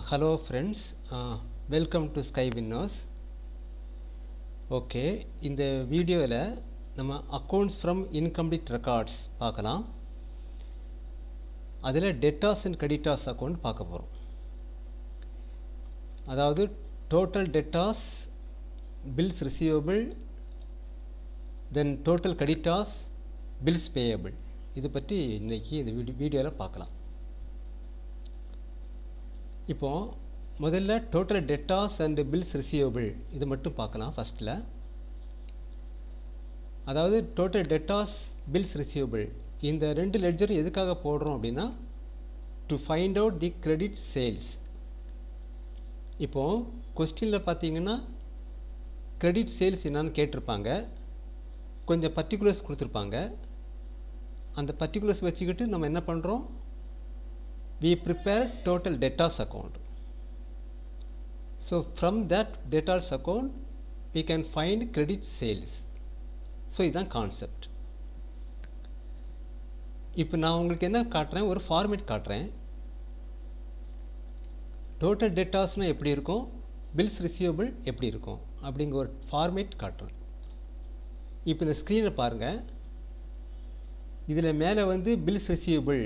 Hello friends, welcome to Sky Winners. Okay, இந்த வீடியோவில் நம்ம accounts from incomplete records பார்க்கலாம். அதில் debtors and creditors account பார்க்க போகிறோம். அதாவது total debtors, bills receivable, then total creditors, bills payable. இது பற்றி இன்னைக்கு இந்த வீடியோவில் பார்க்கலாம். இப்போ முதல்ல total debtors and bills receivable இது மட்டும் பார்க்கலாம். ஃபர்ஸ்ட்டில் அதாவது டோட்டல் டெட்டாஸ் பில்ஸ் ரிசீவபிள் இந்த ரெண்டு லெட்ஜர் எதுக்காக போடுறோம் அப்படின்னா to find out the credit sales. இப்போது கொஸ்டினில் பார்த்தீங்கன்னா கிரெடிட் சேல்ஸ் என்னான்னு கேட்டிருப்பாங்க, கொஞ்சம் பர்டிகுலர்ஸ் கொடுத்துருப்பாங்க. அந்த பர்டிகுலர்ஸ் வச்சுக்கிட்டு நம்ம என்ன பண்ணுறோம், we prepare total debtors account. So from that debtors account we can find credit sales. So இதுதான் கான்செப்ட். இப்போ நான் உங்களுக்கு என்ன காட்டுறேன், ஒரு ஃபார்மேட் காட்டுறேன். டோட்டல் டெட்டாஸ்னால் எப்படி இருக்கும், பில்ஸ் ரிசீவபிள் எப்படி இருக்கும் அப்படிங்கிற ஒரு ஃபார்மேட் காட்டுறேன். இப்போ இந்த ஸ்க்ரீனை பாருங்கள். இதில் மேலே வந்து பில்ஸ் ரிசீவபிள்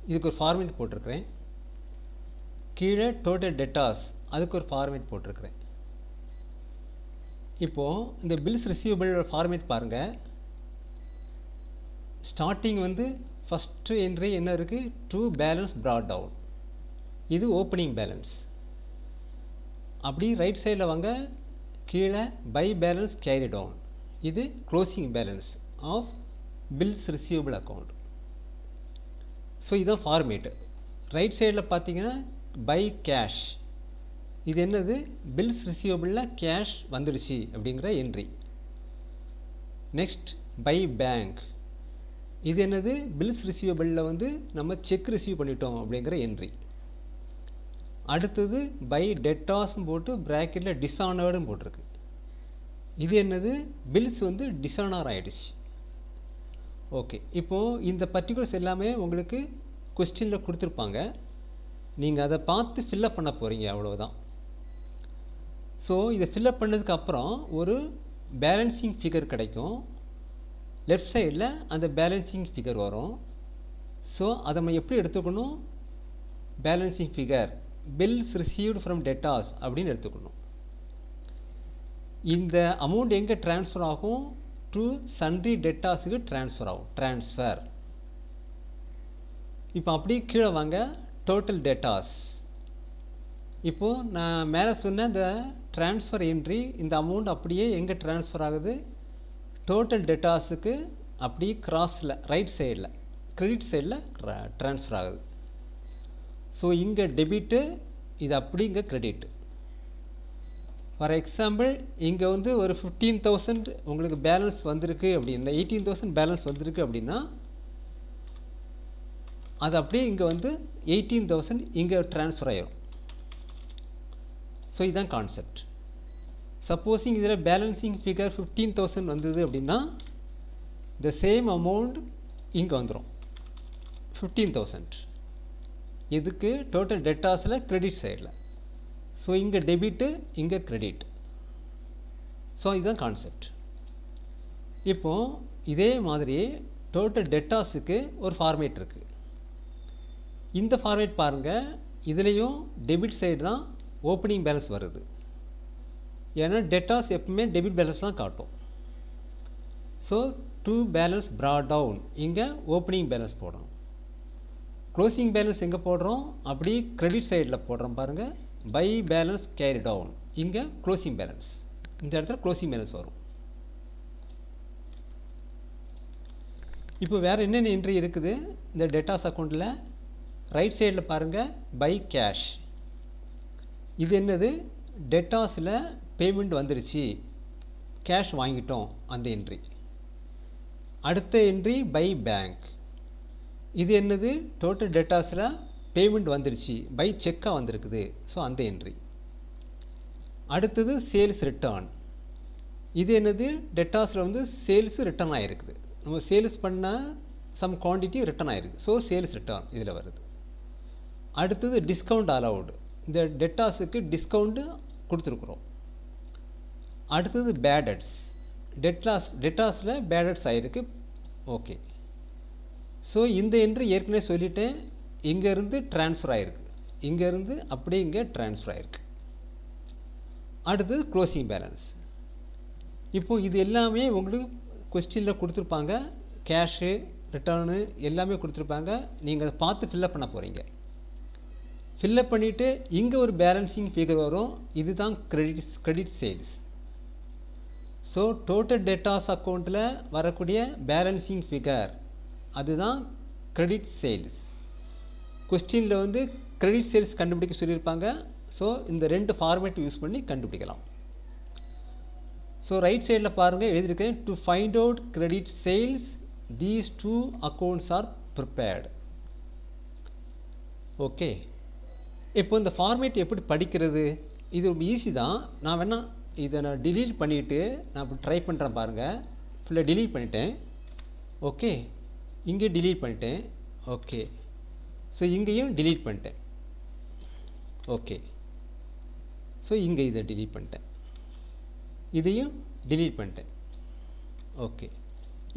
இதுக்கு ஒரு ஃபார்மேட் போட்டிருக்கிறேன். கீழே டோட்டல் டெட்டாஸ் அதுக்கு ஒரு ஃபார்மேட் போட்டிருக்கிறேன். இப்போது இந்த பில்ஸ் ரிசீவபிள் ஃபார்மேட் பாருங்கள். ஸ்டார்டிங் வந்து ஃபஸ்ட்டு என்ட்ரி என்ன இருக்குது, டு பேலன்ஸ் ப்ராட் டவுன், இது ஓப்பனிங் பேலன்ஸ். அப்படி ரைட் சைடில் வாங்க, கீழே பை பேலன்ஸ் கேரி டவுன், இது closing balance of bills receivable account. So இதுதான் ஃபார்மேட்டு. ரைட் சைடில் பார்த்தீங்கன்னா பை கேஷ், இது என்னது, பில்ஸ் ரிசீவபிளில் கேஷ் வந்துடுச்சு அப்படிங்கிற என்ட்ரி. நெக்ஸ்ட் பை பேங்க், இது என்னது, பில்ஸ் ரிசீவபிளில் வந்து நம்ம செக் ரிசீவ் பண்ணிட்டோம் அப்படிங்கிற என்ட்ரி. அடுத்தது பை டெட்டாஸ்ன்னு போட்டு ப்ராக்கெட்டில் டிஸானர்டுன்னு போட்டிருக்கு. இது என்னது, பில்ஸ் வந்து டிஸானர் ஆகிடுச்சு. ஓகே, இப்போது இந்த பர்டிகுலர்ஸ் எல்லாமே உங்களுக்கு கொஸ்டினில் கொடுத்துருப்பாங்க. நீங்கள் அதை பார்த்து ஃபில்லப் பண்ண போகிறீங்க, அவ்வளோதான். ஸோ இதை ஃபில்லப் பண்ணதுக்கு அப்புறம் ஒரு பேலன்சிங் ஃபிகர் கிடைக்கும். லெஃப்ட் சைடில் அந்த பேலன்சிங் ஃபிகர் வரும். ஸோ அதை நம்ம எப்படி எடுத்துக்கணும், balancing figure bills received from debtors அப்படின்னு எடுத்துக்கணும். இந்த அமௌண்ட் எங்கே ட்ரான்ஸ்ஃபர் ஆகும், டு சன்ட்ரி டெட்டாஸுக்கு ட்ரான்ஸ்ஃபர் ஆகும், ட்ரான்ஸ்ஃபர். இப்போ அப்படியே கீழே வாங்க, டோட்டல் டெட்டாஸ். இப்போது நான் மேலே சொன்ன இந்த ட்ரான்ஸ்ஃபர் என்ட்ரி, இந்த அமௌண்ட் அப்படியே எங்கே ட்ரான்ஸ்ஃபர் ஆகுது, டோட்டல் டெட்டாஸுக்கு அப்படியே கிராஸில் ரைட் சைடில் கிரெடிட் சைடில் ட்ரான்ஸ்ஃபர் ஆகுது. ஸோ இங்கே டெபிட்டு, இது அப்படி இங்கே கிரெடிட். ஃபார் எக்ஸாம்பிள் இங்கே வந்து ஒரு 15,000 உங்களுக்கு பேலன்ஸ் வந்திருக்கு அப்படின்னா, 18,000 பேலன்ஸ் வந்திருக்கு அப்படின்னா அது அப்படியே இங்கே வந்து 18,000 இங்கே ட்ரான்ஸ்ஃபர் ஆகிடும். ஸோ இதுதான் கான்செப்ட். சப்போஸிங் இதில் பேலன்சிங் ஃபிகர் 15,000 வந்தது அப்படின்னா இந்த சேம் அமௌண்ட் இங்கே வந்துடும் 15,000. இதுக்கு டோட்டல் டெட்டாஸில் கிரெடிட் சைடில். ஸோ இங்கே டெபிட்டு, இங்கே கிரெடிட். ஸோ இதுதான் கான்செப்ட். இப்போது இதே மாதிரி டோட்டல் டெட்டாஸுக்கு ஒரு ஃபார்மேட் இருக்குது. இந்த ஃபார்மேட் பாருங்கள், இதுலேயும் டெபிட் சைடு தான் ஓப்பனிங் பேலன்ஸ் வருது. ஏன்னா டெட்டாஸ் எப்பவுமே டெபிட் பேலன்ஸ் தான் காட்டும். So to balance brought down, இங்கே ஓப்பனிங் பேலன்ஸ் போடுறோம். க்ளோசிங் பேலன்ஸ் எங்கே போடுறோம், அப்படி கிரெடிட் சைடில் போடுறோம் பாருங்கள், பை பேலன்ஸ் கேரி டவுன், இங்கே க்ளோசிங் பேலன்ஸ், இந்த இடத்துல க்ளோசிங் பேலன்ஸ் வரும். இப்போ வேறு என்னென்ன என்ட்ரி இருக்குது இந்த டெட்டாஸ் அக்கௌண்ட்டில், ரைட் சைடில் பாருங்கள் பை கேஷ், இது என்னது, டெட்டாஸில் பேமெண்ட் வந்துருச்சு, கேஷ் வாங்கிட்டோம், அந்த என்ட்ரி. அடுத்த என்ட்ரி பை பேங்க், இது என்னது, டோட்டல் டெட்டாஸில் பேமெண்ட் வந்துருச்சு, பை செக்காக வந்திருக்குது, ஸோ அந்த என்ட்ரி. அடுத்தது சேல்ஸ் ரிட்டர்ன், இது என்னது, டெட்டாஸில் வந்து சேல்ஸ் ரிட்டர்ன் ஆகிருக்குது, நம்ம சேல்ஸ் பண்ண சம் குவான்டிட்டி ரிட்டர்ன் ஆகிருக்கு, ஸோ சேல்ஸ் ரிட்டர்ன் இதில் வருது. அடுத்தது டிஸ்கவுண்ட் அலவுடு, இந்த டெட்டாஸுக்கு டிஸ்கவுண்ட் கொடுத்துருக்குறோம். அடுத்தது பேடட்ஸ். டெட்டாஸில் பேடட்ஸ் ஆகிருக்கு. ஓகே. ஸோ இந்த என்ட்ரி ஏற்கனவே சொல்லிட்டேன், இங்கேருந்து ட்ரான்ஸ்ஃபர் ஆகிருக்கு, இங்கேருந்து அப்படியே இங்கே ட்ரான்ஸ்ஃபர் ஆகிருக்கு. அடுத்தது க்ளோசிங் பேலன்ஸ். இப்போது இது எல்லாமே உங்களுக்கு கொஸ்டினில் கொடுத்துருப்பாங்க. கேஷு, ரிட்டர்னு எல்லாமே கொடுத்துருப்பாங்க. நீங்கள் அதை பார்த்து ஃபில்லப் பண்ண போகிறீங்க. ஃபில்லப் பண்ணிவிட்டு இங்கே ஒரு பேலன்சிங் ஃபிகர் வரும். இதுதான் credit sales. So total debtors அக்கௌண்ட்டில் வரக்கூடிய பேலன்சிங் ஃபிகர் அதுதான் கிரெடிட் சேல்ஸ். கொஸ்டினில் வந்து கிரெடிட் சேல்ஸ் கண்டுபிடிக்க சொல்லியிருப்பாங்க. ஸோ இந்த ரெண்டு ஃபார்மேட் யூஸ் பண்ணி கண்டுபிடிக்கலாம். ஸோ ரைட் சைடில் பாருங்கள், எழுதியிருக்கேன், to find out credit sales these two accounts are prepared. Okay. இப்போ இந்த ஃபார்மேட் எப்படி படிக்கிறது? இது ரொம்ப ஈஸி தான். நான் வேணால் இதை நான் delete பண்ணிவிட்டு நான் இப்போ ட்ரை பண்ணுறேன் பாருங்கள். ஃபுல்லாக delete பண்ணிட்டேன். ஓகே. இங்கே delete பண்ணிட்டேன். ஓகே. ஸோ இங்கேயும் delete பண்ணிட்டேன். ஓகே. ஸோ இங்கே இதை delete பண்ணிட்டேன், இதையும் delete பண்ணிட்டேன். ஓகே.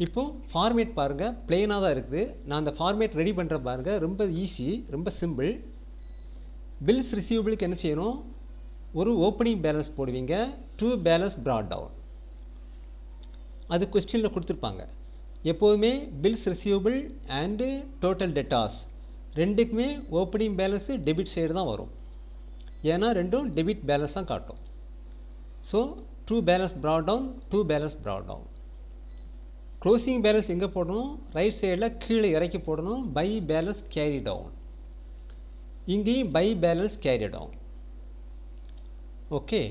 இப்போது ஃபார்மேட் பாருங்கள், பிளெயினாக தான் இருக்குது. நான் அந்த ஃபார்மேட் ரெடி பண்ணுற பாருங்கள், ரொம்ப ஈஸி, ரொம்ப சிம்பிள். பில்ஸ் ரிசீவபிளுக்கு என்ன செய்யணும்? ஒரு ஓப்பனிங் பேலன்ஸ் போடுவீங்க, டு பேலன்ஸ் ப்ராட் டவுன். அது கொஸ்டினில் கொடுத்துருப்பாங்க. எப்போதுமே bills receivable and total debtors ரெண்டுக்குமே ஓப்பனிங் பேலன்ஸு டெபிட் சைடு தான் வரும். ஏன்னா ரெண்டும் டெபிட் பேலன்ஸ் தான் காட்டும். So to balance brought down, to balance brought down. Closing balance எங்கே போடணும்? ரைட் சைடில் கீழே இறக்கி போடணும். By balance carry down. இங்கேயும் by balance carry down. Okay.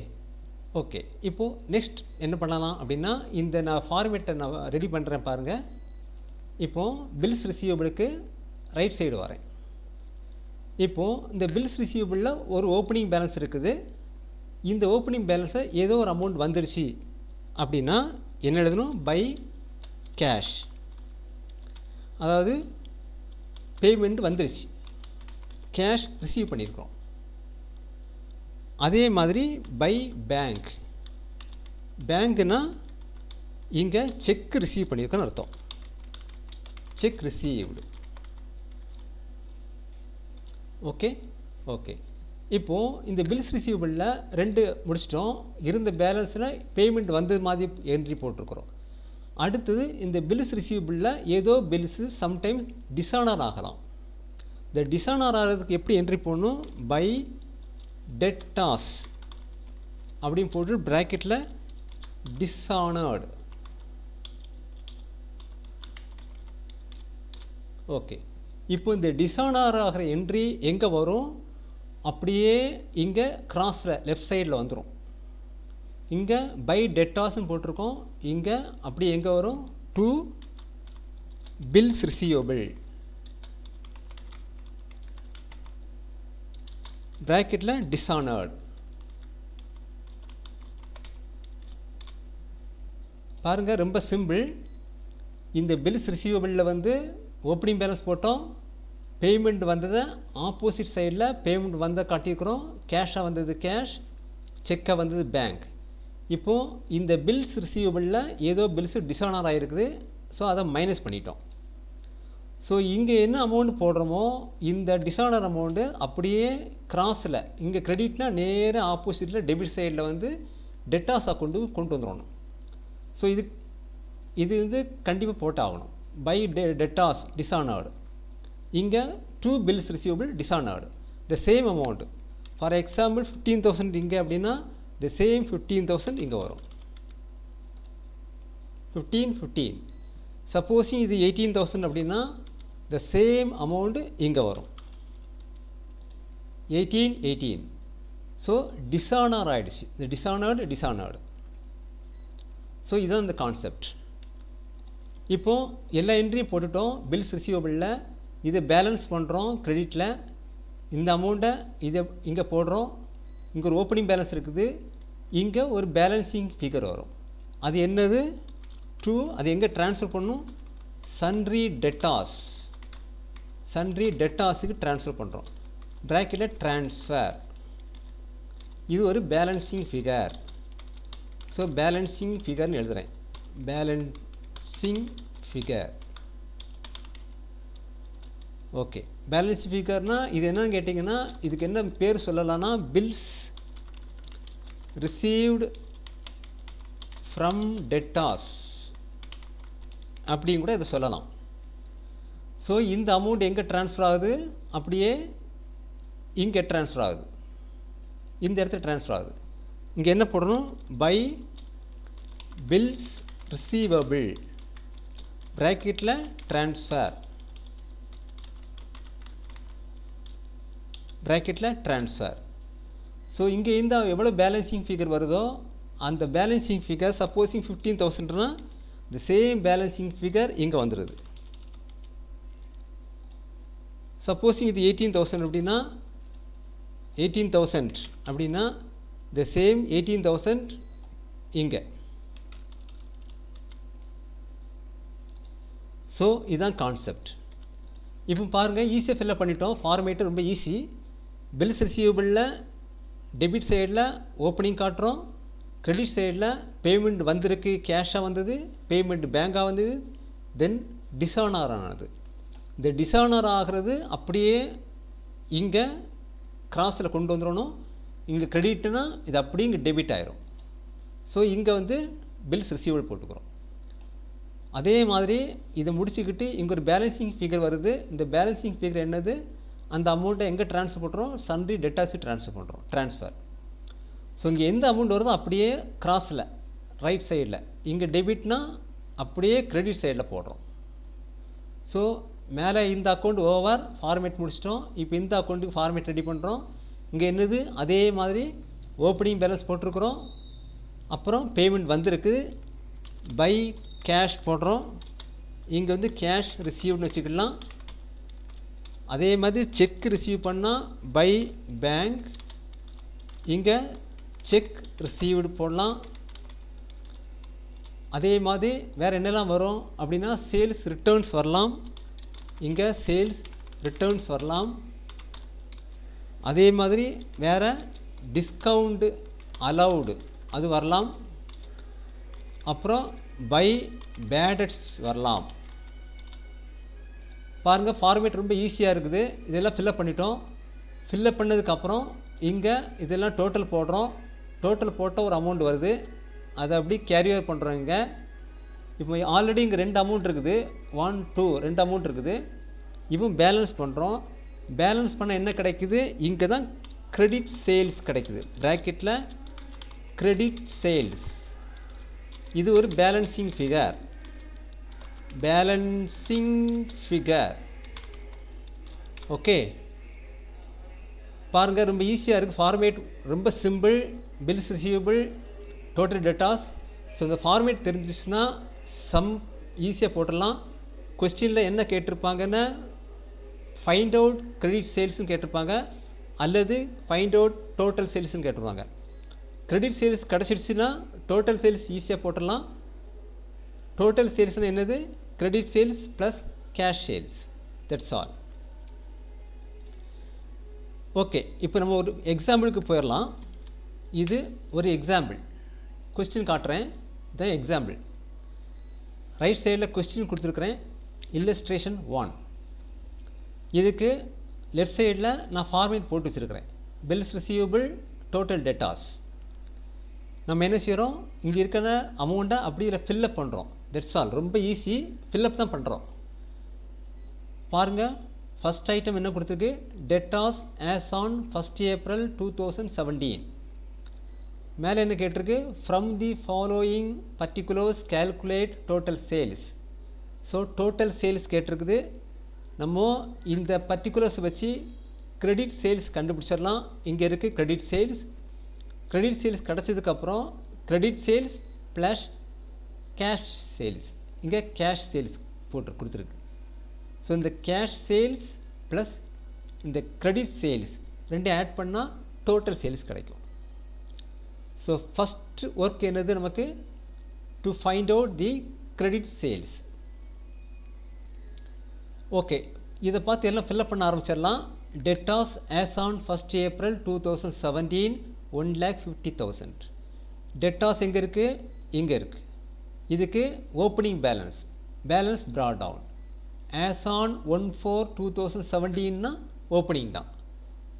Okay. இப்போது நெக்ஸ்ட் என்ன பண்ணலாம் அப்படின்னா, இந்த நான் ஃபார்மேட்டை நான் ரெடி பண்ணுறேன் பாருங்கள். இப்போது பில்ஸ் ரிசீவபிளுக்கு ரைட் சைடு வரேன். இப்போது இந்த பில்ஸ் ரிசீவபிளில் ஒரு ஓப்பனிங் பேலன்ஸ் இருக்குது. இந்த ஓப்பனிங் பேலன்ஸை ஏதோ ஒரு அமௌண்ட் வந்துருச்சு அப்படின்னா என்ன எழுதணும்? By cash. அதாவது பேமெண்ட் வந்துருச்சு, கேஷ் ரிசீவ் பண்ணியிருக்கோம். அதே மாதிரி பை பேங்க். பேங்க்னா இங்கே செக் ரிசீவ் பண்ணியிருக்கோன்னு அர்த்தம். Check received. ஓகே. ஓகே. இப்போது இந்த பில்ஸ் ரிசீவபிளில் ரெண்டு முடிச்சிட்டோம். இருந்த பேலன்ஸில் பேமெண்ட் வந்தது மாதிரி என்ட்ரி போட்டிருக்கிறோம். அடுத்தது இந்த பில்ஸ் ரிசீவபிளில் ஏதோ பில்ஸு சம்டைம்ஸ் டிஸானர் ஆகலாம். இந்த டிஸானர் ஆகிறதுக்கு எப்படி என்ட்ரி போடணும்? பை டெட்டாஸ் அப்படின்னு போட்டு ப்ராக்கெட்டில் டிஸானர்டு. ஓகே. இப்போ இந்த டிஸானர் ஆகிற என்ட்ரி எங்கே வரும்? அப்படியே இங்கே கிராஸில் லெஃப்ட் சைடில் வந்துடும். இங்கே பை டெட்டாஸ்ன்னு போட்டிருக்கோம். இங்கே அப்படியே எங்கே வரும்? டு பில்ஸ் ரிசீவபிள் ப்ராக்கெட்டில் டிஸானர்டு. பாருங்கள், ரொம்ப சிம்பிள். இந்த பில்ஸ் ரிசீவபிளில் வந்து ஓப்பனிங் பேலன்ஸ் போட்டோம், பேமெண்ட் வந்ததை ஆப்போசிட் சைடில் பேமெண்ட் வந்த காட்டியிருக்கிறோம். கேஷாக வந்தது கேஷ், செக்காக வந்தது பேங்க். இப்போது இந்த பில்ஸ் ரிசீவபிளில் ஏதோ பில்ஸு டிஸானர் ஆகிருக்குது. ஸோ அதை மைனஸ் பண்ணிட்டோம். ஸோ இங்கே என்ன அமௌண்ட் போடுறோமோ இந்த டிஸானர் அமௌண்ட்டு அப்படியே கிராஸில், இங்கே கிரெடிட்னால் நேராக ஆப்போசிட்டில் டெபிட் சைடில் வந்து டெட்டாஸ் அக்கௌண்ட்டு கொண்டு வந்துடணும். ஸோ இது வந்து கண்டிப்பாக போட்டாகணும். By debtors dishonoured. இங்கே to bills receivable dishonoured the same amount. For example 15,000 இங்கே அப்படின்னா த சேம் 15,000 இங்கே வரும். 15. சப்போஸிங் இது 18,000 அப்படின்னா த சேம் அமௌண்ட் இங்கே வரும். 18. ஸோ டிஸானர் ஆகிடுச்சு. இந்த டிஸானர்டு. ஸோ இதுதான் இந்த கான்செப்ட். இப்போது எல்லா என்ட்ரியும் போட்டுட்டோம். பில்ஸ் ரிசீவபிளில் இதை பேலன்ஸ் பண்ணுறோம் கிரெடிட்டில். இந்த அமௌண்ட்டை இதை இங்கே போடுறோம். இங்கே ஒரு ஓப்பனிங் பேலன்ஸ் இருக்குது, இங்கே ஒரு பேலன்சிங் ஃபிகர் வரும். அது என்னது? அது எங்கே ட்ரான்ஸ்ஃபர் பண்ணணும்? சன்ட்ரி டெட்டாஸுக்கு ட்ரான்ஸ்ஃபர் பண்ணுறோம். ப்ராக்கெட்டில் ட்ரான்ஸ்ஃபர். இது ஒரு பேலன்சிங் ஃபிகர். ஸோ பேலன்சிங் ஃபிகர்னு எழுதுகிறேன். Balancing figure. ஓகே, பேலன்சிங் ஃபிகர்னால் இது என்னன்னு கேட்டிங்கன்னா, இதுக்கு என்ன பேர் சொல்லலாம்னா பில்ஸ் ரிசீவ்டு ஃப்ரம் டெட்டாஸ் அப்படின்னு கூட இதை சொல்லலாம். ஸோ இந்த அமௌண்ட் எங்கே ட்ரான்ஸ்ஃபர் ஆகுது, அப்படியே இங்கே ட்ரான்ஸ்ஃபர் ஆகுது, இந்த இடத்துல ட்ரான்ஸ்ஃபர் ஆகுது. இங்கே என்ன போடணும், பை பில்ஸ் ரிசீவபிள் ப்ராக்கெட்டில் ட்ரான்ஸ்ஃபர், ப்ராக்கெட்டில் ட்ரான்ஸ்ஃபர். ஸோ இங்கே இந்த எவ்வளோ பேலன்சிங் ஃபிகர் வருதோ அந்த பேலன்சிங் ஃபிகர் சப்போஸிங் 15,000னா தி சேம் பேலன்சிங் ஃபிகர் இங்கே வந்துடுது. சப்போஸிங் இது 18,000 அப்படின்னா 18,000 அப்படின்னா தி சேம் 18,000 இங்கே. ஸோ இதுதான் கான்செப்ட். இப்போ பாருங்கள், ஈஸியாக ஃபில்லப் பண்ணிட்டோம். ஃபார்மேட்டு ரொம்ப ஈஸி. பில்ஸ் ரிசீவபிளில் டெபிட் சைடில் ஓப்பனிங் காட்டுறோம், கிரெடிட் சைடில் பேமெண்ட் வந்திருக்கு, கேஷாக வந்தது, பேமெண்ட் பேங்காக வந்தது, தென் டிஸானர் ஆனது. இந்த டிஸானர் ஆகிறது அப்படியே இங்கே கிராஸில் கொண்டு வந்துடணும். இங்கே கிரெடிட்னா இது அப்படியே இங்கே டெபிட் ஆயிரும். ஸோ இங்கே வந்து பில்ஸ் ரிசீவபிள் போட்டுக்கிறோம். அதே மாதிரி இதை முடிச்சுக்கிட்டு இங்கே ஒரு பேலன்சிங் ஃபிகர் வருது. இந்த பேலன்சிங் ஃபிகர் என்னது, அந்த அமௌண்ட்டை எங்கே ட்ரான்ஸ்ஃபர் பண்ணுறோம், சன்ரி டெட்டாஸுக்கு ட்ரான்ஸ்ஃபர் பண்ணுறோம், ட்ரான்ஸ்ஃபர். ஸோ இங்கே எந்த அமௌண்ட் வருதோ அப்படியே கிராஸில் ரைட் சைடில், இங்கே டெபிட்னா அப்படியே கிரெடிட் சைடில் போடுறோம். ஸோ மேலே இந்த அக்கௌண்ட் ஓவர் ஃபார்மேட் முடிச்சிட்டோம். இப்போ இந்த அக்கௌண்ட்டுக்கு ஃபார்மேட் ரெடி பண்ணுறோம். இங்கே என்னது, அதே மாதிரி ஓப்பனிங் பேலன்ஸ் போட்டிருக்கிறோம், அப்புறம் பேமெண்ட் வந்திருக்கு, பை கேஷ் போடுறோம். இங்கே வந்து கேஷ் ரிசீவ்னு வச்சுக்கலாம். அதே மாதிரி செக் ரிசீவ் பண்ணால் பை பேங்க், இங்கே செக் ரிசீவ்டு போடலாம். அதே மாதிரி வேறு என்னெல்லாம் வரும் அப்படின்னா சேல்ஸ் ரிட்டர்ன்ஸ் வரலாம், இங்கே சேல்ஸ் ரிட்டர்ன்ஸ் வரலாம். அதே மாதிரி வேறு டிஸ்கவுண்ட் அலவுடு அது வரலாம். அப்புறம் பை பேடட்ஸ் வரலாம். பாருங்கள், ஃபார்மேட் ரொம்ப ஈஸியாக இருக்குது. இதெல்லாம் ஃபில்லப் பண்ணிட்டோம். ஃபில்லப் பண்ணதுக்கப்புறம் இங்கே இதெல்லாம் டோட்டல் போடுறோம். டோட்டல் போட்ட ஒரு அமௌண்ட் வருது, அதை அப்படி கேரியர் பண்ணுறோம். இங்கே இப்போ ஆல்ரெடி இங்கே 2 அமௌண்ட் இருக்குது, 1 2 2 அமௌண்ட் இருக்குது. இப்போ பேலன்ஸ் பண்ணுறோம். பேலன்ஸ் பண்ண என்ன கிடைக்குது, இங்கே தான் கிரெடிட் சேல்ஸ் கிடைக்குது, ப்ராக்கெட்டில் கிரெடிட் சேல்ஸ். இது ஒரு balancing figure. Balancing figure. Okay, பாருங்கள் ரொம்ப ஈஸியாக இருக்குது. ஃபார்மேட் ரொம்ப simple. Bills receivable, total debtors. So இந்த ஃபார்மேட் தெரிஞ்சிச்சுன்னா சம் ஈஸியாக போட்டுடலாம். கொஸ்டினில் என்ன கேட்டிருப்பாங்கன்னா ஃபைண்ட் அவுட் கிரெடிட் சேல்ஸ்னு கேட்டிருப்பாங்க, அல்லது ஃபைண்ட் அவுட் டோட்டல் சேல்ஸ்னு கேட்டிருப்பாங்க. கிரெடிட் சேல்ஸ் கிடச்சிடுச்சுன்னா டோட்டல் சேல்ஸ் ஈஸியாக போட்டுடலாம். டோட்டல் சேல்ஸ்னால் என்னது, credit sales plus cash sales, that's all. Okay, இப்போ நம்ம ஒரு எக்ஸாம்பிளுக்கு போயிடலாம். இது ஒரு எக்ஸாம்பிள். கொஸ்டின் காட்டுறேன், இதுதான் எக்ஸாம்பிள். ரைட் சைடில் கொஸ்டின் கொடுத்துருக்குறேன், இல்லஸ்ட்ரேஷன் 1. இதுக்கு லெஃப்ட் சைடில் நான் ஃபார்மேட் போட்டு வச்சுருக்கிறேன், பில்ஸ் ரிசீவபிள் டோட்டல் டேட்டாஸ். நம்ம என்ன செய்கிறோம், இங்கே இருக்கிற அமௌண்ட்டை அப்படி இதில் ஃபில்லப் பண்ணுறோம், தட்ஸ் ஆல். ரொம்ப ஈஸி, ஃபில்லப் தான் பண்ணுறோம். பாருங்கள், ஃபஸ்ட் ஐட்டம் என்ன கொடுத்துருக்கு, debtors as on 1st April 2017. மேலே என்ன கேட்டிருக்கு, from the following particulars calculate total sales. So total sales கேட்டிருக்குது. நம்ம இந்த பர்டிகுலர்ஸ் வச்சு கிரெடிட் சேல்ஸ் கண்டுபிடிச்சிடலாம். இங்கே இருக்குது கிரெடிட் சேல்ஸ். கிரெடிட் சேல்ஸ் கிடச்சதுக்கப்புறம் credit sales plus cash sales, இங்கே கேஷ் சேல்ஸ் போட்டு கொடுத்துருக்கு. ஸோ இந்த கேஷ் சேல்ஸ் ப்ளஸ் இந்த கிரெடிட் சேல்ஸ் ரெண்டையும் ஆட் பண்ணால் டோட்டல் சேல்ஸ் கிடைக்கும். ஸோ ஃபஸ்ட் ஒர்க் என்னது நமக்கு, to find out the credit sales. Okay, இதை பார்த்து எல்லாம் ஃபில்லப் பண்ண ஆரம்பிச்சிடலாம். Debtors as on 1st April 2017 1,50,000. Debtors எங்கே இருக்குது? இங்கே இருக்குது. இதுக்கு opening balance brought down. As on 1/4/2017 opening தான்.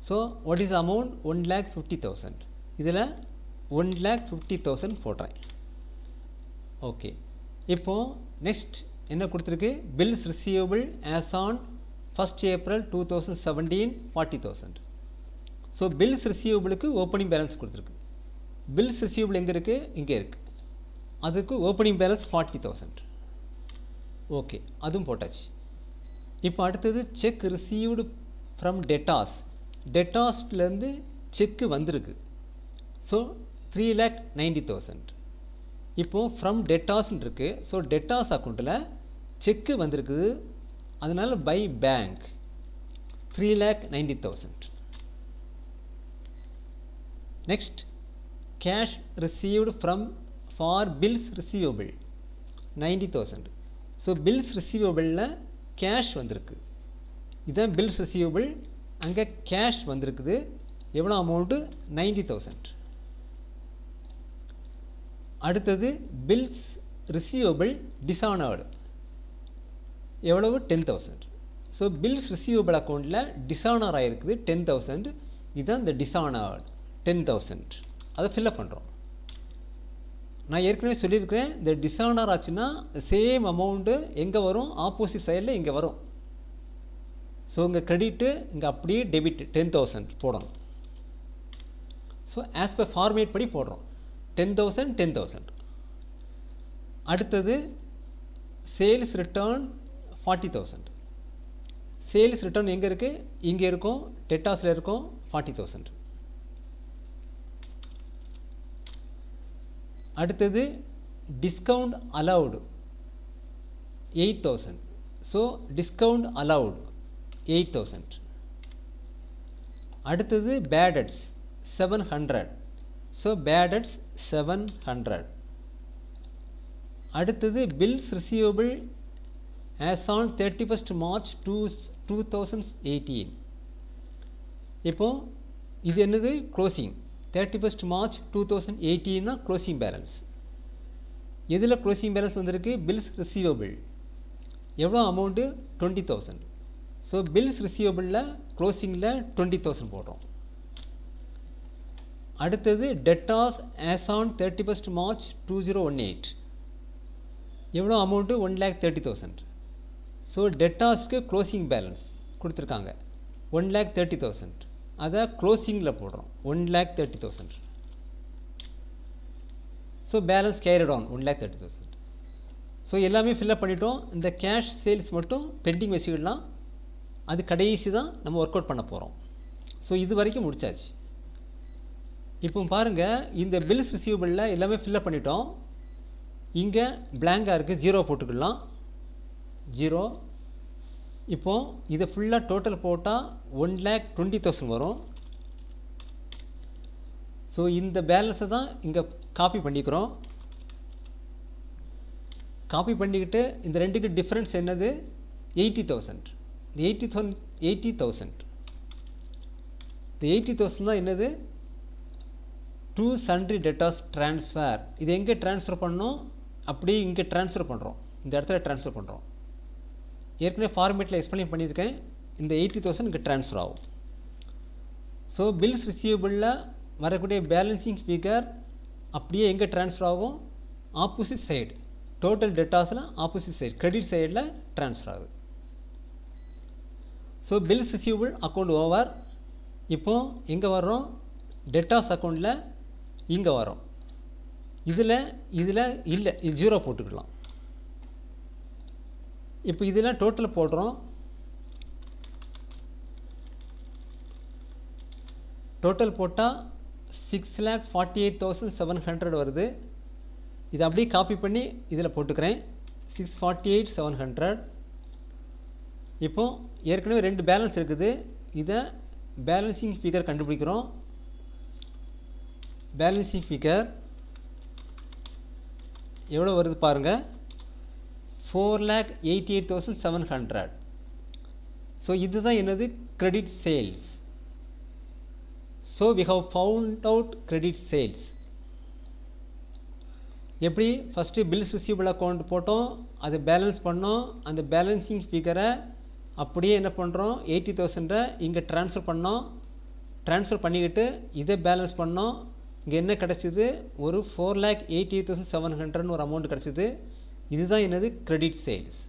So what is amount? 1,50,000. இதில் 1,50,000 போடுறேன். ஓகே, இப்போது நெக்ஸ்ட் என்ன கொடுத்துருக்கு? Bills receivable as on 1st April 2017 40,000. So bills ரிசீவபிளுக்கு ஓப்பனிங் பேலன்ஸ் கொடுத்துருக்கு. பில்ஸ் ரிசீவபிள் எங்கே இருக்குது? இங்கே இருக்குது. அதுக்கு ஓப்பனிங் பேலன்ஸ் 40,000. ஓகே, அதுவும் போட்டாச்சு. இப்போ அடுத்தது செக் ரிசீவ்டு ஃப்ரம் டெட்டாஸ். டெட்டாஸ்லேருந்து செக்கு வந்திருக்கு. ஸோ 3,90,000. இப்போது ஃப்ரம் டெட்டாஸ்ன்னு இருக்குது. ஸோ டெட்டாஸ் அக்கௌண்ட்டில் செக்கு வந்திருக்குது. அதனால் by bank 3,90,000. Next cash received from for bills receivable 90,000. So bills ரிசீவபிளில் கேஷ் வந்திருக்கு. இதுதான் பில்ஸ் ரிசீவபிள். அங்கே கேஷ் வந்திருக்குது. எவ்வளோ அமௌண்ட்டு? 90,000. அடுத்தது பில்ஸ் ரிசீவபிள் டிஸானர்டு எவ்வளவு? 10,000. ஸோ பில்ஸ் ரிசீவபிள் அக்கௌண்ட்டில் டிஸானர் ஆகிருக்குது 10,000. இதுதான் இந்த டிஸானர்டு 10,000. அதை ஃபில்அப் பண்ணுறோம். நான் ஏற்கனவே சொல்லியிருக்கிறேன், இந்த டிஸானர் ஆச்சுன்னா சேம் அமௌண்ட்டு எங்கே வரும்? ஆப்போசிட் சைடில் இங்கே வரும். ஸோ இங்கே கிரெடிட்டு, இங்கே அப்படியே டெபிட் 10,000 போடணும். ஸோ ஆஸ் பர் ஃபார்மேட் படி போடுறோம். 10,000 10,000. அடுத்தது சேல்ஸ் ரிட்டர்ன் 40,000. சேல்ஸ் ரிட்டர்ன் எங்கே இருக்குது? இங்கே இருக்கும். டெட்டாஸில் இருக்கும். 40,000. அடுத்தது discount allowed 8,000. So discount allowed 8,000. அடுத்தது பேடட்ஸ் 700. So bad debts 700. அடுத்தது bills receivable as on 31st March 2018. இப்போ இது என்னது? Closing 31st March 2018 closing balance. எதில் க்ளோசிங் பேலன்ஸ் வந்திருக்கு? Bills receivable. எவ்வளோ அமௌண்ட்டு? 20,000. ஸோ பில்ஸ் ரிசீவபிளில் க்ளோசிங்கில் 20,000 போடுறோம். அடுத்தது debtors as on 31st March 2018 எவ்வளோ அமௌண்ட்டு? 1,30,000. ஸோ டெட்டாஸ்க்கு க்ளோசிங் பேலன்ஸ் கொடுத்துருக்காங்க 1,30,000. அதை க்ளோசிங்கில் போடுறோம் 1,30,000. So balance carried on 1,30,000. So எல்லாமே ஃபில்அப் பண்ணிட்டோம். இந்த கேஷ் சேல்ஸ் மட்டும் பெண்டிங் வச்சுக்கிடலாம். அது கடைசி தான் நம்ம ஒர்க் அவுட் பண்ண போகிறோம். ஸோ இது வரைக்கும் முடிச்சாச்சு. இப்போ பாருங்கள், இந்த பில்ஸ் ரிசீவபிளில் எல்லாமே ஃபில்அப் பண்ணிட்டோம். இங்கே பிளாங்காக இருக்குது, 0 போட்டுக்கலாம். 0. இப்போது இதை ஃபுல்லாக டோட்டல் போட்டால் 1,20,000 வரும். ஸோ இந்த பேலன்ஸை தான் இங்கே காப்பி பண்ணிக்கிறோம். காப்பி பண்ணிக்கிட்டு இந்த ரெண்டுக்கு டிஃப்ரென்ஸ் என்னது? 80,000. இந்த 80,000 இந்த 80,000 தான் என்னது? To sundry debtors transfer. இது எங்கே ட்ரான்ஸ்ஃபர் பண்ணோம்? அப்படியே இங்கே ட்ரான்ஸ்ஃபர் பண்ணுறோம். இந்த இடத்துல ட்ரான்ஸ்ஃபர் பண்ணுறோம். ஏற்கனவே ஃபார்மேட்டில் எக்ஸ்பிளைன் பண்ணியிருக்கேன். இந்த 80,000 இங்கே ட்ரான்ஸ்ஃபர் ஆகும். ஸோ பில்ஸ் ரிசீவபிளில் வரக்கூடிய பேலன்சிங் ஃபிகர் அப்படியே எங்கே ட்ரான்ஸ்ஃபர் ஆகும்? Opposite side. டோட்டல் டெட்டாஸில் ஆப்போசிட் சைடு, கிரெடிட் சைடில் ட்ரான்ஸ்ஃபர் ஆகுது. So bills receivable account over. இப்போது எங்கே வர்றோம்? டெட்டாஸ் அக்கௌண்ட்டில் இங்கே வரோம். இதில் இல்லை, இது 0 போட்டுக்கலாம். இப்போ இதெல்லாம் டோட்டல் போடுறோம். டோட்டல் போட்டால் 6,48,700 வருது. இதை அப்படியே காப்பி பண்ணி இதில் போட்டுக்கிறேன். 648,700. இப்போ ஏற்கனவே 2 பேலன்ஸ் இருக்குது. இதை பேலன்சிங் ஃபிகர் கண்டுபிடிக்கிறோம். பேலன்சிங் ஃபிகர் எவ்வளோ வருது பாருங்கள்? 4,88,700. ஸோ இதுதான் என்னது? Credit sales. So we have found out credit sales. எப்படி ஃபஸ்ட்டு பில்ஸ் ரிசீவபிள் அக்கௌண்ட் போட்டோம், அது பேலன்ஸ் பண்ணோம், அந்த பேலன்சிங் ஃபிகரை அப்படியே என்ன பண்ணுறோம் 80,000 இங்கே ட்ரான்ஸ்ஃபர் பண்ணோம், ட்ரான்ஸ்ஃபர் பண்ணிக்கிட்டு இதை பேலன்ஸ் பண்ணோம். இங்கே என்ன கிடச்சிது, ஒரு 4,88,700 ஒரு அமௌண்ட் கிடச்சிது. இதுதான் என்னது கிரெடிட் சேல்ஸ்.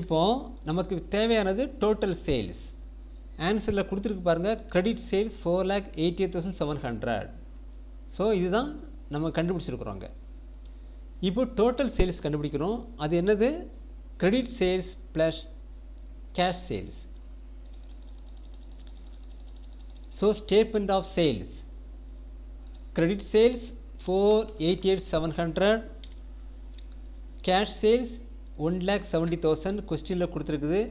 இப்போது நமக்கு தேவையானது டோட்டல் சேல்ஸ். ஆன்சரில் கொடுத்துருக்கு பாருங்கள், கிரெடிட் சேல்ஸ் 4,88,700. ஸோ இதுதான் நம்ம கண்டுபிடிச்சிருக்கிறோங்க. இப்போ டோட்டல் சேல்ஸ் கண்டுபிடிக்கிறோம். அது என்னது, credit sales plus cash sales. So statement of sales, credit sales 4,88,700, cash sales 1,70,000. கொஸ்டினில் கொடுத்துருக்குது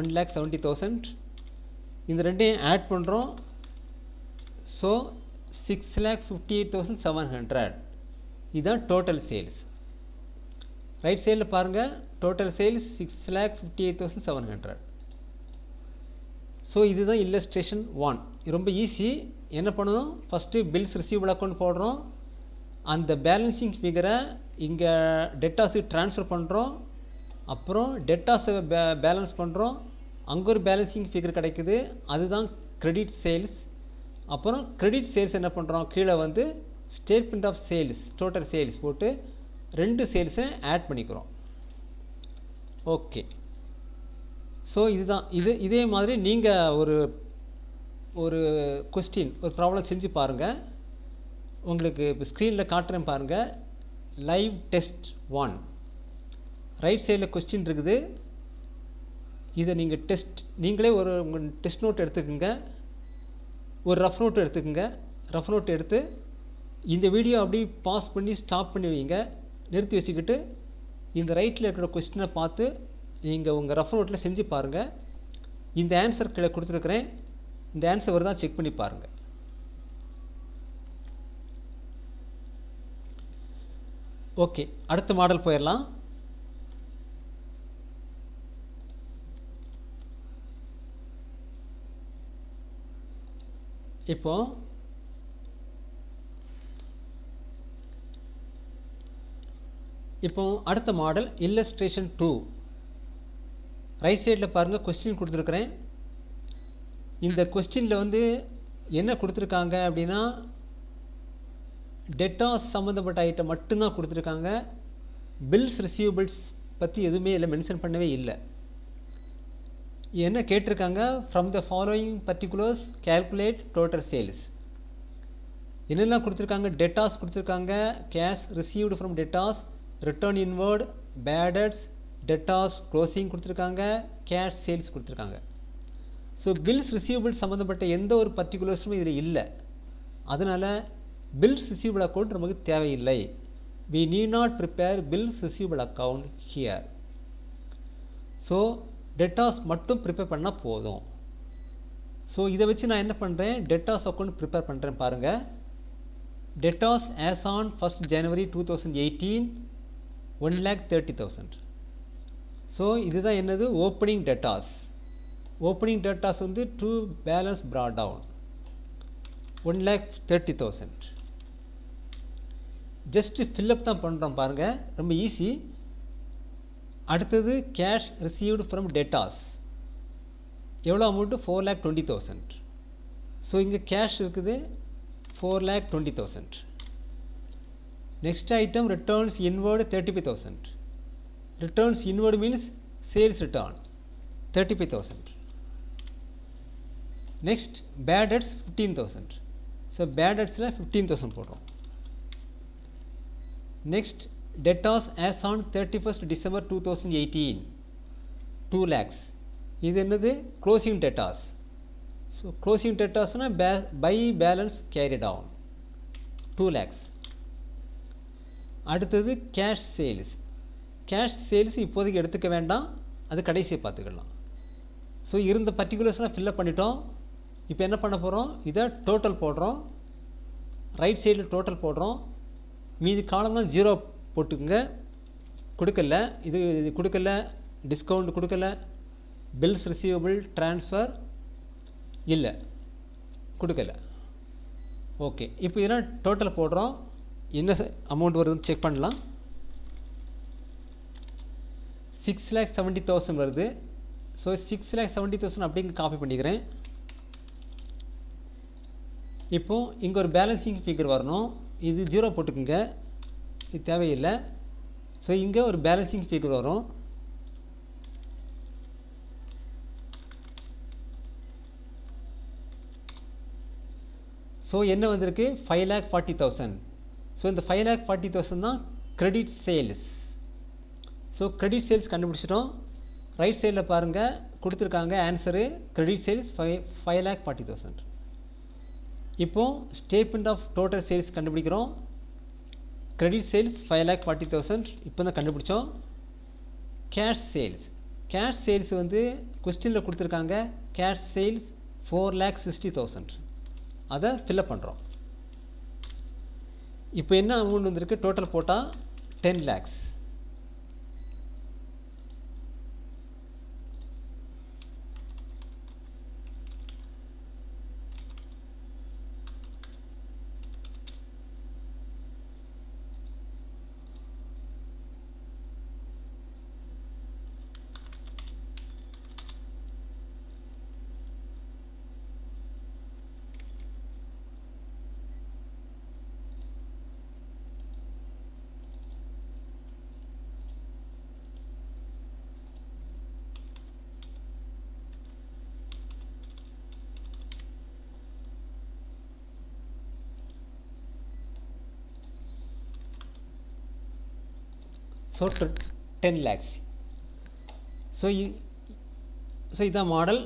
1,70,000. இந்த ரெண்டையும் ஆட் பண்ணுறோம். ஸோ 6,58,700. இதுதான் டோட்டல் சேல்ஸ். ரைட் சைடில் பாருங்கள், டோட்டல் சேல்ஸ் 6,58,700. ஸோ இதுதான் இல்லஸ்ட்ரேஷன் 1. ரொம்ப ஈஸி. என்ன பண்ணணும், ஃபஸ்ட்டு பில்ஸ் ரிசீவபிள் அக்கௌண்ட் போடுறோம், அந்த பேலன்சிங் ஃபிகரை இங்கே டெட்டாஸுக்கு ட்ரான்ஸ்ஃபர் பண்ணுறோம், அப்புறம் டெட்டாஸை பேலன்ஸ் பண்ணுறோம், அங்கே ஒரு பேலன்சிங் ஃபிகர் கிடைக்குது, அதுதான் கிரெடிட் சேல்ஸ். அப்புறம் கிரெடிட் சேல்ஸ் என்ன பண்ணுறோம், கீழே வந்து statement of sales total sales போட்டு ரெண்டு சேல்ஸை ஆட் பண்ணிக்கிறோம். ஓகே. ஸோ இதுதான் இதே மாதிரி நீங்கள் ஒரு கொஸ்டின் ஒரு ப்ராப்ளம் செஞ்சு பாருங்கள். உங்களுக்கு இப்போ ஸ்க்ரீனில் காட்டுறேன் பாருங்கள். லைவ் டெஸ்ட் 1 ரைட் சைடில் கொஸ்டின் இருக்குது. இதை நீங்கள் நீங்களே உங்கள் டெஸ்ட் நோட் எடுத்துக்கோங்க, ஒரு ரஃப் நோட்டு எடுத்துக்கோங்க. ரஃப் நோட்டு எடுத்து இந்த வீடியோ அப்படி பாஸ் பண்ணி ஸ்டாப் பண்ணி வைங்க, நிறுத்தி வச்சுக்கிட்டு இந்த ரைட்டில் இருக்கிற கொஸ்டினை பார்த்து நீங்கள் உங்கள் ரஃப் நோட்டில் செஞ்சு பாருங்கள். இந்த ஆன்சர் கீழே கொடுத்துருக்குறேன், இந்த ஆன்சர் வருதா செக் பண்ணி பாருங்கள். ஓகே, அடுத்த மாடல் போயிடலாம். இப்போ அடுத்த மாடல் இல்லஸ்ட்ரேஷன் 2. ரைட் சைடில் பாருங்கள், கொஸ்டின் கொடுத்துருக்குறேன். இந்த கொஸ்டினில் வந்து என்ன கொடுத்துருக்காங்க அப்படின்னா, டெட்டாஸ் சம்மந்தப்பட்ட ஐட்டம் மட்டும்தான் கொடுத்துருக்காங்க. பில்ஸ் ரிசீவபிள்ஸ் பற்றி எதுவுமே இல்லை, மென்ஷன் பண்ணவே இல்லை. என்ன கேட்டிருக்காங்க, from the following particulars calculate total sales. என்னெல்லாம் கொடுத்துருக்காங்க, டெட்டாஸ் கொடுத்துருக்காங்க, cash received from debtors, return inward, bad debts, debtors closing கொடுத்துருக்காங்க, கேஷ் சேல்ஸ் கொடுத்துருக்காங்க. ஸோ பில்ஸ் ரிசீவபிள் சம்மந்தப்பட்ட எந்த ஒரு பர்டிகுலர்ஸும் இதில் இல்லை. அதனால் பில்ஸ் ரிசீவபிள் அக்கௌண்ட் நமக்கு தேவையில்லை. we need not prepare bills receivable account here. So debtors மட்டும் ப்ரிப்பேர் பண்ணால் போதும். ஸோ இதை வச்சு நான் என்ன பண்ணுறேன், டெட்டாஸ் அக்கௌண்ட் ப்ரிப்பேர் பண்ணுறேன் பாருங்கள். Debtors as on 1st January 2018 1,30,000. So இதுதான் என்னது, ஓப்பனிங் டெட்டாஸ். ஓப்பனிங் டெட்டாஸ் வந்து to balance brought down 1,30,000. Just fill up தான் பண்ணுறோம் பாருங்கள், ரொம்ப ஈஸி. அடுத்தது கேஷ் ரிசீவ்டு ஃப்ரம் டெட்டாஸ் எவ்வளோ அமௌண்ட்டு, 4,20,000. ஸோ இங்கே கேஷ் இருக்குது 4,20,000. Next item returns inward 35,000. Returns inward means sales return 35,000. Next bad debts 15,000. So பேடட்ஸில் 15,000 போடுறோம். Next debtors as on 31st December 2018 2 lakhs. இது என்னது, க்ளோசிங் டெட்டாஸ். ஸோ க்ளோசிங் டெட்டாஸ்னால் by balance carry down 2 lakhs. அடுத்தது cash sales. Cash sales இப்போதைக்கு எடுத்துக்க வேண்டாம், அது கடைசியை பார்த்துக்கலாம். ஸோ இருந்த பர்டிகுலர்ஸ்லாம் ஃபில்லப் பண்ணிட்டோம். இப்போ என்ன பண்ண போகிறோம், இதை டோட்டல் போடுறோம். ரைட் சைடில் டோட்டல் போடுறோம். மீதி காலம்லாம் 0 போட்டுக்குங்க. கொடுக்கல, இது கொடுக்கல, டிஸ்கவுண்ட் கொடுக்கல, பில்ஸ் ரிசீவபிள் ட்ரான்ஸ்ஃபர் இல்லை. கொடுக்கல. ஓகே, இப்போ இதெல்லாம் டோட்டல் போடுறோம். என்ன அமௌண்ட் வருதுன்னு செக் பண்ணலாம். 6,70,000 வருது. ஸோ 6,70,000 அப்படிங்க காப்பி பண்ணிக்கிறேன். இப்போது இங்கே ஒரு பேலன்சிங் ஃபிகர் வரணும். இது 0 போட்டுக்குங்க, இது தேவையில்லை. ஸோ இங்கே ஒரு பேலன்சிங் ஃபிகர் வரும். ஸோ என்ன வந்திருக்கு? 5,40,000. ஸோ இந்த 5,40,000 தான் credit sales. So credit sales கண்டுபிடிச்சிட்டோம். ரைட் சைடில் பாருங்கள், கொடுத்துருக்காங்க ஆன்சரு கிரெடிட் சேல்ஸ் 5,40,000. இப்போது ஸ்டேட்மெண்ட் ஆஃப் டோட்டல் சேல்ஸ் கண்டுபிடிக்கிறோம். கிரெடிட் சேல்ஸ் 5,40,000 இப்போ தான் கண்டுபிடிச்சோம். கேஷ் சேல்ஸ், கேஷ் சேல்ஸ் வந்து கொஸ்டினில் கொடுத்துருக்காங்க. Cash sales 4,60,000. அதை ஃபில்அப் பண்ணுறோம். இப்போ என்ன அமௌண்ட் வந்திருக்கு? டோட்டல் போட்டால் 10 lakhs. So 10 lakhs. ஸோ இதான் மாடல்.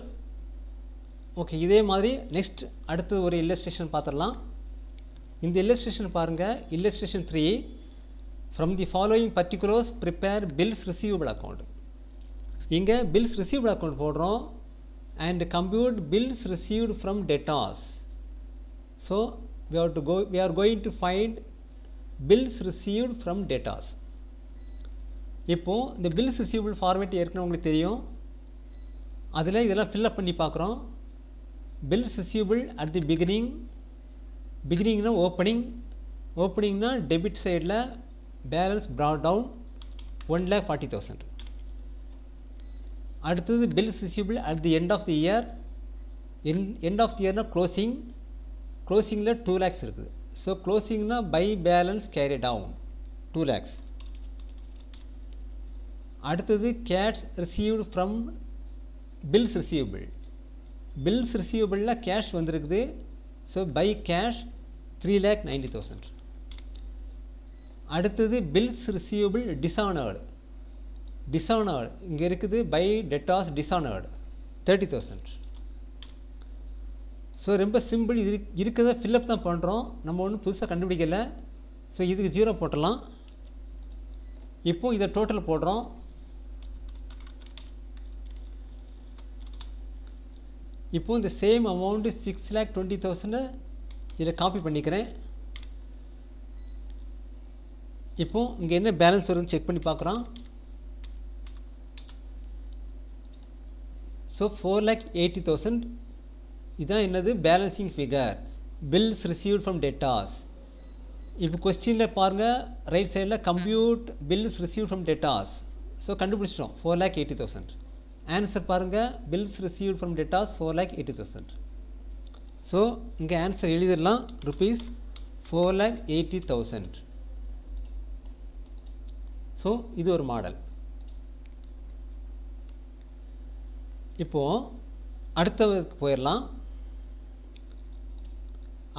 ஓகே, இதே மாதிரி நெக்ஸ்ட் அடுத்து ஒரு இல்லஸ்ட்ரேஷன் பார்த்துடலாம். இந்த இல்லஸ்ட்ரேஷன் பாருங்கள், illustration 3. From the following particulars prepare bills receivable account. இங்கே பில்ஸ் ரிசீவபிள் அக்கௌண்ட் போடுறோம். And compute bills received from debtors. So we are going to find bills received from debtors. இப்போது இந்த bills receivable format ஏற்கனவே உங்களுக்கு தெரியும். அதில் இதெல்லாம் fill up பண்ணி பார்க்குறோம். பில்ஸ் ரிசீவபிள் அட் தி பிகினிங்னா ஓப்பனிங்னா டெபிட் சைடில் பேலன்ஸ் ப்ராட் டவுன் 1,40,000. அடுத்தது bills receivable at the end of the year. End of the இயர்னா க்ளோசிங்கில் 2 lakhs இருக்குது. ஸோ க்ளோசிங்னா by balance carry down 2 lakhs. அடுத்தது கேஷ் ரிசீவ்டு ஃப்ரம் பில்ஸ் ரிசீவபிளில் கேஷ் வந்திருக்குது. So by cash 3,90,000. அடுத்தது பில்ஸ் ரிசீவபிள் டிஸானர்டு இங்கே இருக்குது. By debtors dishonoured 30,000. ஸோ ரொம்ப சிம்பிள். இது இருக்கிறத ஃபில்அப் தான் பண்ணுறோம், நம்ம ஒன்றும் புதுசாக கண்டுபிடிக்கலை. ஸோ இதுக்கு 0 போட்டலாம். இப்போது இதை டோட்டல் போடுறோம். இப்போது இந்த சேம் அமௌண்ட்டு 6,20,000 இதில் காப்பி பண்ணிக்கிறேன். இப்போது இங்கே என்ன பேலன்ஸ் வருதுன்னு செக் பண்ணி பார்க்குறோம். ஸோ 4,80,000 இதுதான் என்னது balancing figure. Bills received from debtors. இப்போ கொஸ்டினில் பாருங்கள், ரைட் சைடில் compute bills received from debtors. So கண்டுபிடிச்சிட்டோம் 4,80,000. ஆன்சர் பாருங்கள், bills received from debtors 4,80,000. So இங்கே ஆன்சர் எழுதிடலாம், ₹4,80,000. ஸோ இது ஒரு மாடல். இப்போது அடுத்ததுக்கு போயிடலாம்.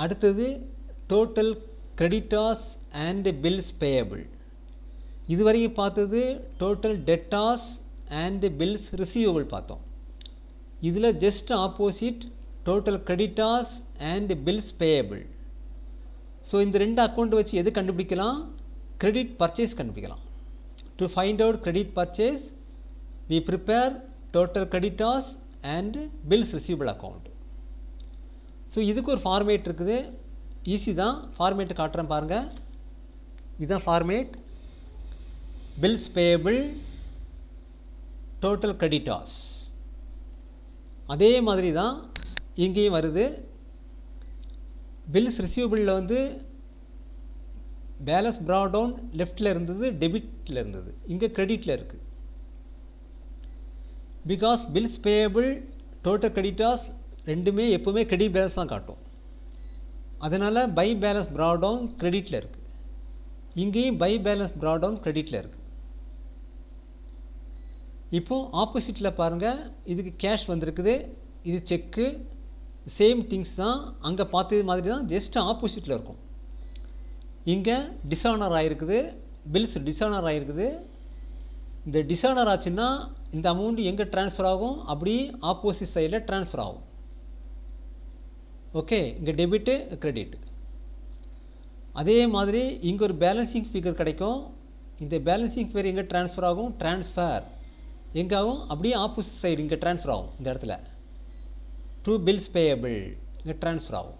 அடுத்தது total creditors and bills payable. இதுவரைக்கும் பார்த்தது total debtors and bills receivable பார்த்தோம். இதில் just opposite total creditors and bills payable. So இந்த ரெண்டு அக்கௌண்ட் வச்சு எது கண்டுபிடிக்கலாம்? கிரெடிட் பர்ச்சேஸ் கண்டுபிடிக்கலாம். To find out credit purchase we prepare total creditors and bills receivable account. So இதுக்கு ஒரு ஃபார்மேட் இருக்குது, ஈஸி தான். ஃபார்மேட்டு காட்டுறேன் பாருங்கள். இதுதான் format. Bills payable total creditors. அதே மாதிரி தான் இங்கேயும் வருது. பில்ஸ் ரிசீவபிளில் வந்து பேலன்ஸ் ப்ராட் டவுன் லெஃப்டில் இருந்தது, டெபிட்டில் இருந்தது, இங்கே கிரெடிட்டில் இருக்குது. Because bills payable total creditors ரெண்டுமே எப்போவுமே கிரெடிட் பேலன்ஸ் தான் காட்டும். அதனால் பை பேலன்ஸ் ப்ராட் டவுன் கிரெடிட்டில் இருக்குது. இங்கேயும் பை பேலன்ஸ் ப்ராட் டவுன் கிரெடிட்டில் இருக்குது. இப்போது ஆப்போசிட்டில் பாருங்கள், இதுக்கு கேஷ் வந்திருக்குது, இது செக்கு, சேம் திங்ஸ் தான். அங்கே பார்த்தது மாதிரி தான், ஜஸ்ட் ஆப்போசிட்டில் இருக்கும். இங்கே டிஸானர் ஆகிருக்குது, பில்ஸ் டிஸானர் ஆகிருக்குது. இந்த டிஸானர் ஆச்சுன்னா இந்த அமௌண்ட் எங்கே ட்ரான்ஸ்ஃபர் ஆகும், அப்படி ஆப்போசிட் சைடில் ட்ரான்ஸ்ஃபர் ஆகும். ஓகே, இங்கே டெபிட்டு கிரெடிட். அதே மாதிரி இங்கே ஒரு பேலன்சிங் ஃபிகர் கிடைக்கும். இந்த பேலன்சிங் ஃபிகர் எங்கே ட்ரான்ஸ்ஃபர் ஆகும், ட்ரான்ஸ்ஃபர் எங்கே ஆகும், அப்படியே ஆப்போசிட் சைடு இங்கே ட்ரான்ஸ்ஃபர் ஆகும். இந்த இடத்துல டு பில்ஸ் பேயபிள் இங்கே ட்ரான்ஸ்ஃபர் ஆகும்.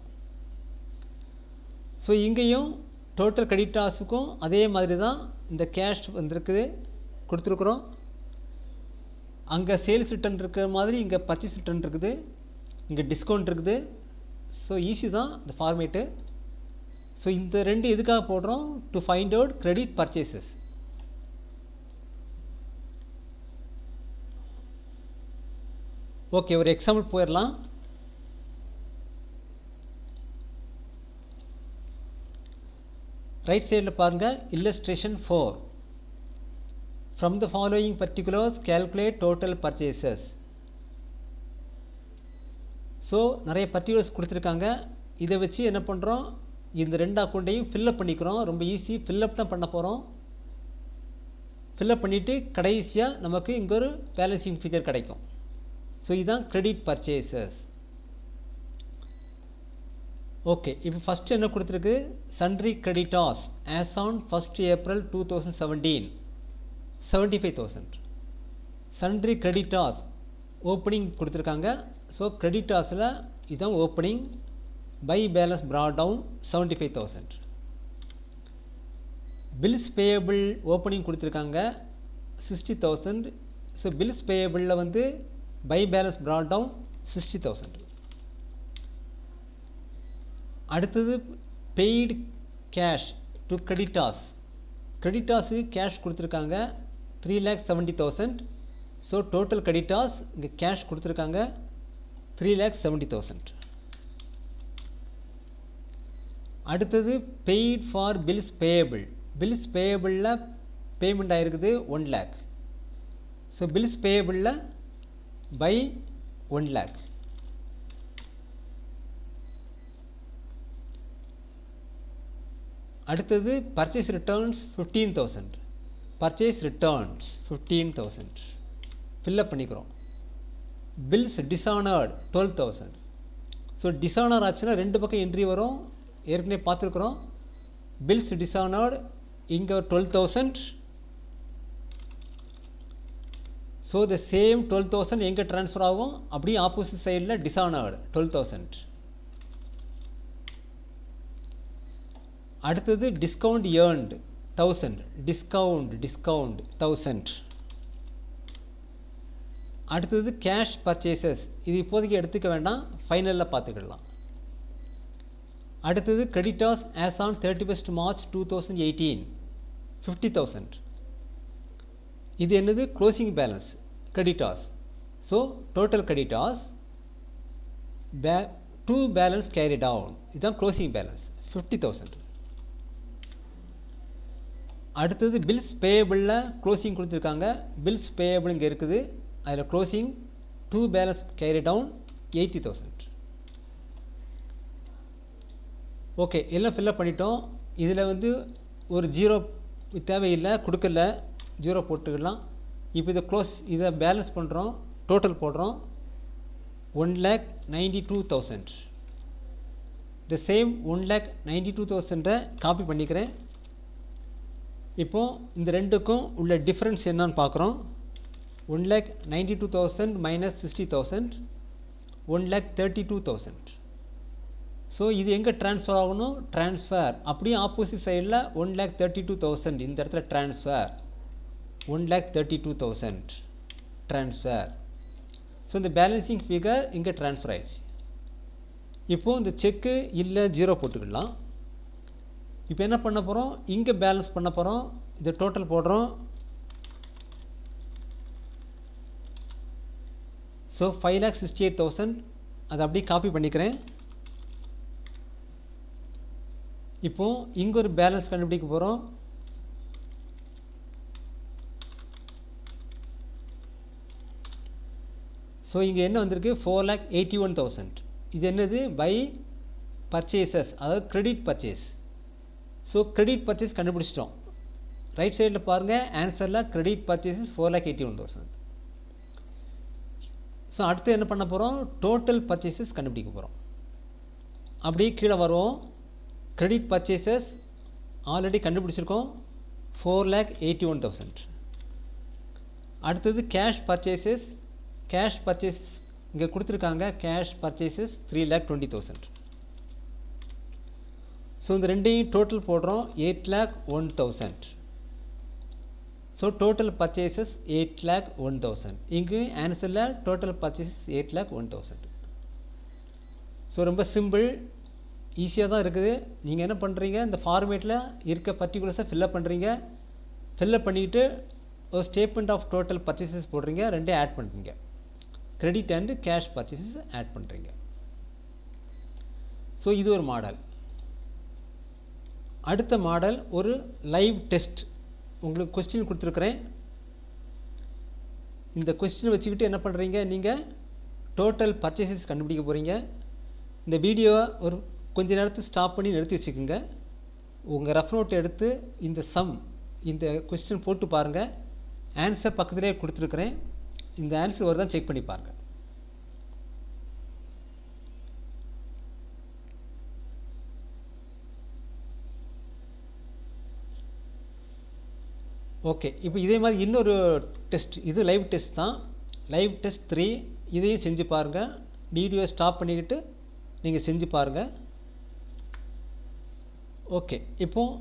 ஸோ இங்கேயும் டோட்டல் கிரெடிட்டாஸுக்கும் அதே மாதிரி தான் இந்த கேஷ் வந்திருக்குது, கொடுத்துருக்குறோம். அங்கே சேல்ஸ் ரிட்டர்ன் இருக்கிற மாதிரி இங்கே பர்ச்சேஸ் ரிட்டர்ன் இருக்குது, இங்கே டிஸ்கவுண்ட் இருக்குது. ஸோ ஈஸி தான் இந்த ஃபார்மேட்டு. ஸோ இந்த ரெண்டு எதுக்காக போடுறோம், to find out credit purchases. Okay, ஒரு எக்ஸாம்பிள் போயிடலாம். ரைட் சைடில் பாருங்கள், illustration 4. From the following particulars calculate total purchases. So நிறைய பர்டிகுலர்ஸ் கொடுத்துருக்காங்க. இதை வச்சு என்ன பண்ணுறோம், இந்த ரெண்டு அக்கௌண்ட்டையும் ஃபில்லப் பண்ணிக்கிறோம். ரொம்ப ஈஸி, ஃபில்லப் தான் பண்ண போகிறோம். ஃபில்லப் பண்ணிவிட்டு கடைசியாக நமக்கு இங்கே ஒரு பேலன்சிங் ஃபிகர் கிடைக்கும். ஸோ இதுதான் கிரெடிட் பர்ச்சேசஸ். ஓகே, இப்போ ஃபஸ்ட்டு என்ன கொடுத்துருக்கு, sundry creditors as on 1st April 2017 75,000. Sundry creditors opening கொடுத்துருக்காங்க. ஸோ கிரெடிட்டாஸில் இதுதான் opening. By balance brought down 75,000. Bills payable opening கொடுத்துருக்காங்க 60,000. ஸோ பில்ஸ் பேயபிளில் வந்து பை பேலன்ஸ் ப்ராட் டவுன் 60,000. அடுத்தது paid cash to creditors. Creditors cash கொடுத்துருக்காங்க 3,70,000. So total creditors இங்கே cash கொடுத்துருக்காங்க 3,70,000. அடுத்தது paid for bills payable. Bills பேயபிளில் பேமெண்ட் ஆகிருக்குது 1 lakh. ஸோ பில்ஸ் பேயபிளில் பை 1 lakh. அடுத்தது purchase returns 15,000. Purchase returns 15,000 fill up பண்ணிக்கிறோம். Bills dishonoured 12,000. ஸோ டிஸானர் ஆச்சுன்னா ரெண்டு பக்கம் என்ட்ரி வரும், ஏற்கனவே பார்த்துருக்குறோம். பில்ஸ் டிஸானர்ட் இங்கே 12,000. ஸோ த சேம் 12,000 எங்கே ட்ரான்ஸ்ஃபர் ஆகும், அப்படியே ஆப்போசிட் சைடில் டிஸானர்ட் 12,000. அடுத்தது டிஸ்கவுண்ட் ஏர்ன்டு 1000. டிஸ்கவுண்ட் 1000. அடுத்தது கேஷ் பர்ச்சேசஸ். இது இப்போதைக்கு எடுத்துக்க வேண்டாம், ஃபைனலில் பார்த்துக்கலாம். அடுத்தது creditors as on 31st March 2018 50,000. இது என்னது, closing balance creditors. So total creditors to balance carry down, இதுதான் க்ளோசிங் பேலன்ஸ் 50,000. அடுத்தது பில்ஸ் பேயபிளில் க்ளோசிங் கொடுத்துருக்காங்க. பில்ஸ் பேயபிள் இங்கே இருக்குது, அதில் closing to balance carry down 80,000. Okay, எல்லாம் ஃபில்லப் பண்ணிட்டோம். இதில் வந்து ஒரு ஜீரோ தேவையில்லை, கொடுக்கல, ஜீரோ போட்டுக்கலாம். இப்போ இதை இதை பேலன்ஸ் பண்ணுறோம், டோட்டல் போடுறோம் 1,92,000. இந்த சேம் 1,92,000 காப்பி பண்ணிக்கிறேன். இப்போது இந்த ரெண்டுக்கும் உள்ள டிஃப்ரென்ஸ் என்னன்னு பார்க்குறோம். 1,92,000 minus 60,000 1,32,000. ஸோ இது எங்கே ட்ரான்ஸ்ஃபர் ஆகணும், ட்ரான்ஸ்ஃபர் அப்படியே ஆப்போசிட் சைடில் 1,32,000 இந்த இடத்துல ட்ரான்ஸ்ஃபர் 1,32,000 ட்ரான்ஸ்ஃபர். ஸோ இந்த பேலன்சிங் ஃபிகர் இங்கே ட்ரான்ஸ்ஃபர் ஆயிடுச்சு. இப்போது இந்த செக்கு இல்லை 0 போட்டுக்கலாம். இப்போ என்ன பண்ண போகிறோம், இங்கே பேலன்ஸ் பண்ண போகிறோம். இது டோட்டல் போடுறோம். ஸோ 5,68,000 அதை அப்படியே காப்பி பண்ணிக்கிறேன். இப்போது இங்கே ஒரு பேலன்ஸ் கண்டுபிடிக்க போகிறோம். ஸோ இங்கே என்ன வந்திருக்கு, 4,81,000. இது என்னது, பை பர்ச்சேசஸ், அதாவது credit purchase. So credit purchase கண்டுபிடிச்சிட்டோம். ரைட் சைடில் பாருங்கள், ஆன்சரில் கிரெடிட் பர்ச்சேசஸ் 4,81,000. ஸோ அடுத்து என்ன பண்ண போகிறோம், டோட்டல் பர்ச்சேசஸ் கண்டுபிடிக்க போகிறோம். அப்படியே கீழே வருவோம். கிரெடிட் பர்ச்சேசஸ் ஆல்ரெடி கண்டுபிடிச்சிருக்கோம், 4,81,000. அடுத்தது கேஷ் பர்ச்சேசஸ். கேஷ் பர்ச்சேசஸ் இங்கே கொடுத்துருக்காங்க, கேஷ் பர்ச்சேசஸ் 3,20,000. ஸோ இந்த ரெண்டையும் டோட்டல் போடுறோம், 8,01,000. So total purchases 8,01,000. இங்கு ஆன்சரில் டோட்டல் பர்ச்சேசஸ் 8,01,000. ஸோ ரொம்ப சிம்பிள், ஈஸியாக தான் இருக்குது. நீங்கள் என்ன பண்ணுறீங்க, இந்த ஃபார்மேட்டில் இருக்க பர்டிகுலர்ஸை ஃபில்லப் பண்ணுறீங்க. ஃபில்லப் பண்ணிவிட்டு ஒரு ஸ்டேட்மெண்ட் ஆஃப் டோட்டல் பர்ச்சேசஸ் போடுறீங்க, ரெண்டே ஆட் பண்ணுறீங்க. Credit and cash purchases add பண்ணுறீங்க. ஸோ இது ஒரு மாடல். அடுத்த மாடல் ஒரு லைவ் டெஸ்ட். உங்களுக்கு கொஸ்டின் கொடுத்துருக்குறேன். இந்த கொஸ்டின் வச்சுக்கிட்டு என்ன பண்ணுறீங்க, நீங்கள் டோட்டல் பர்ச்சேசஸ் கண்டுபிடிக்க போகிறீங்க. இந்த வீடியோவை ஒரு கொஞ்ச நேரத்துக்கு ஸ்டாப் பண்ணி நிறுத்தி வச்சுக்கோங்க. உங்கள் ரெஃப் நோட் எடுத்து இந்த கொஸ்டின் போட்டு பாருங்கள். ஆன்சர் பக்கத்துலேயே கொடுத்துருக்குறேன். இந்த ஆன்சர் வருதான் செக் பண்ணி பாருங்கள். ஓகே, இப்போ இதே மாதிரி இன்னொரு டெஸ்ட், இது லைவ் டெஸ்ட் தான், லைவ் டெஸ்ட் 3. இதையும் செஞ்சு பாருங்கள். வீடியோ ஸ்டாப் பண்ணிக்கிட்டு நீங்கள் செஞ்சு பாருங்கள். ஓகே, இப்போது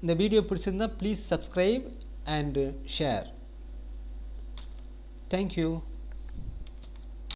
இந்த வீடியோ பிடிச்சிருந்தால் please subscribe and share. Thank you.